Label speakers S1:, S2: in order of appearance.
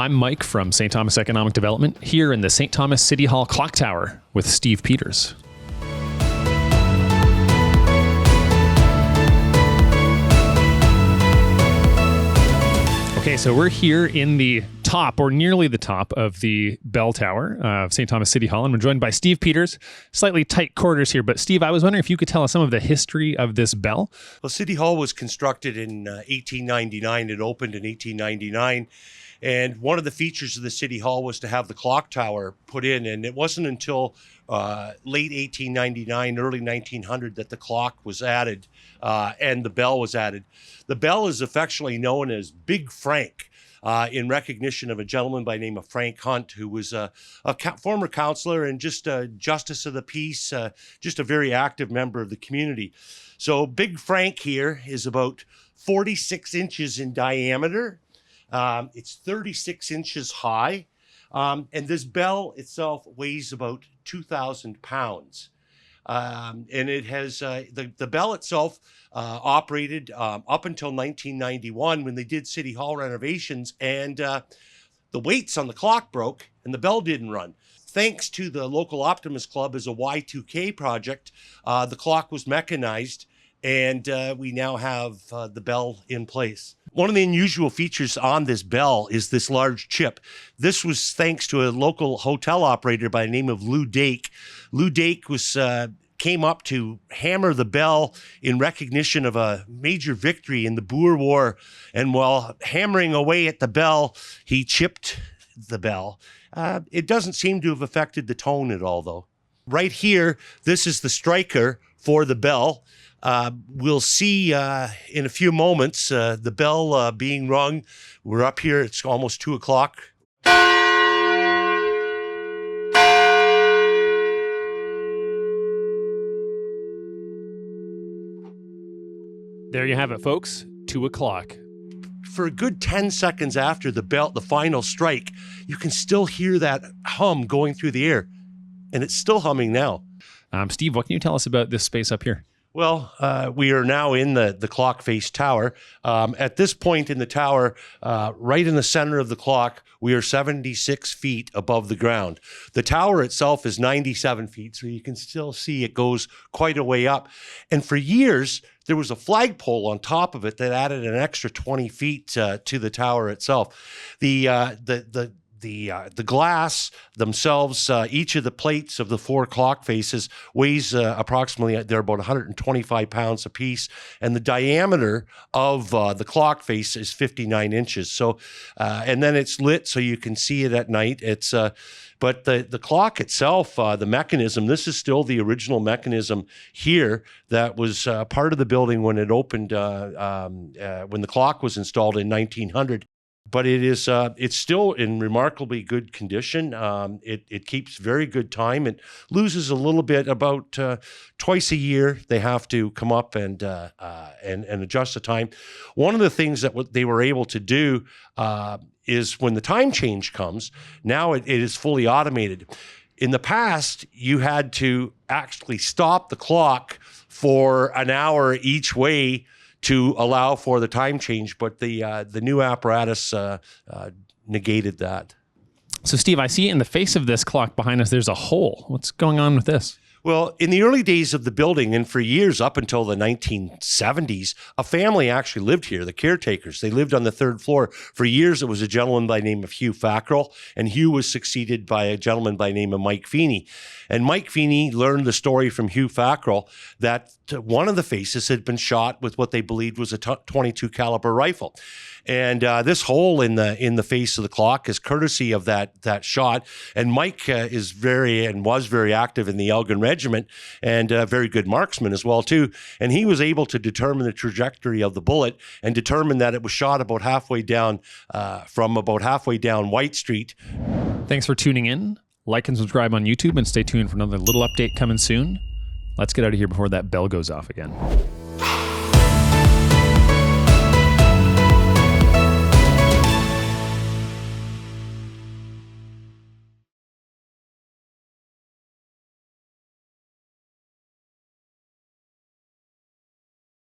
S1: I'm Mike from St. Thomas Economic Development here in the St. Thomas City Hall Clock Tower with Steve Peters. Okay, so we're here in the top, or nearly the top, of the bell tower of St. Thomas City Hall, and we're joined by Steve Peters. Slightly tight quarters here, but Steve, I was wondering if you could tell us some of the history of this bell.
S2: Well, City Hall was constructed in 1899. It opened in 1899. And one of the features of the City Hall was to have the clock tower put in. And it wasn't until late 1899, early 1900 that the clock was added and the bell was added. The bell is affectionately known as Big Frank in recognition of a gentleman by the name of Frank Hunt, who was a former councillor and just a justice of the peace, just a very active member of the community. So Big Frank here is about 46 inches in diameter. It's 36 inches high, and this bell itself weighs about 2,000 pounds. And it has the bell itself operated up until 1991 when they did City Hall renovations, and the weights on the clock broke and the bell didn't run. Thanks to the local Optimist Club as a Y2K project, the clock was mechanized, and we now have the bell in place. One of the unusual features on this bell is this large chip. This was thanks to a local hotel operator by the name of Lou Dake. Lou Dake came up to hammer the bell in recognition of a major victory in the Boer War. And while hammering away at the bell, he chipped the bell. It doesn't seem to have affected the tone at all, though. Right here, this is the striker for the bell. We'll see in a few moments the bell being rung. We're up here, it's almost 2 o'clock.
S1: There you have it, folks, 2 o'clock.
S2: For a good 10 seconds after the final strike, you can still hear that hum going through the air, and it's still humming now.
S1: Steve, what can you tell us about this space up here?
S2: Well, we are now in the clock face tower. At this point in the tower, right in the center of the clock, we are 76 feet above the ground. The tower itself is 97 feet, so you can still see it goes quite a way up. And for years, there was a flagpole on top of it that added an extra 20 feet to the tower itself. The glass themselves, each of the plates of the 4 clock faces weighs approximately, they're about 125 pounds apiece, and the diameter of the clock face is 59 inches. So, and then it's lit so you can see it at night. It's but the clock itself, the mechanism, this is still the original mechanism here that was part of the building when it opened, when the clock was installed in 1900. But it is it's still in remarkably good condition. It keeps very good time. It loses a little bit about twice a year. They have to come up and adjust the time. One of the things that they were able to do is when the time change comes, now it is fully automated. In the past, you had to actually stop the clock for an hour each way to allow for the time change, but the new apparatus negated that.
S1: So, Steve, I see in the face of this clock behind us, there's a hole. What's going on with this?
S2: Well, in the early days of the building, and for years up until the 1970s, a family actually lived here, the caretakers. They lived on the 3rd floor. For years, it was a gentleman by the name of Hugh Fackrell, and Hugh was succeeded by a gentleman by the name of Mike Feeney. And Mike Feeney learned the story from Hugh Fackrell that one of the faces had been shot with what they believed was a .22 caliber rifle. And this hole in the face of the clock is courtesy of that shot. And Mike was very active in the Elgin Regiment and a very good marksman as well too. And he was able to determine the trajectory of the bullet and determine that it was shot about halfway down White Street.
S1: Thanks for tuning in. Like and subscribe on YouTube and stay tuned for another little update coming soon. Let's get out of here before that bell goes off again.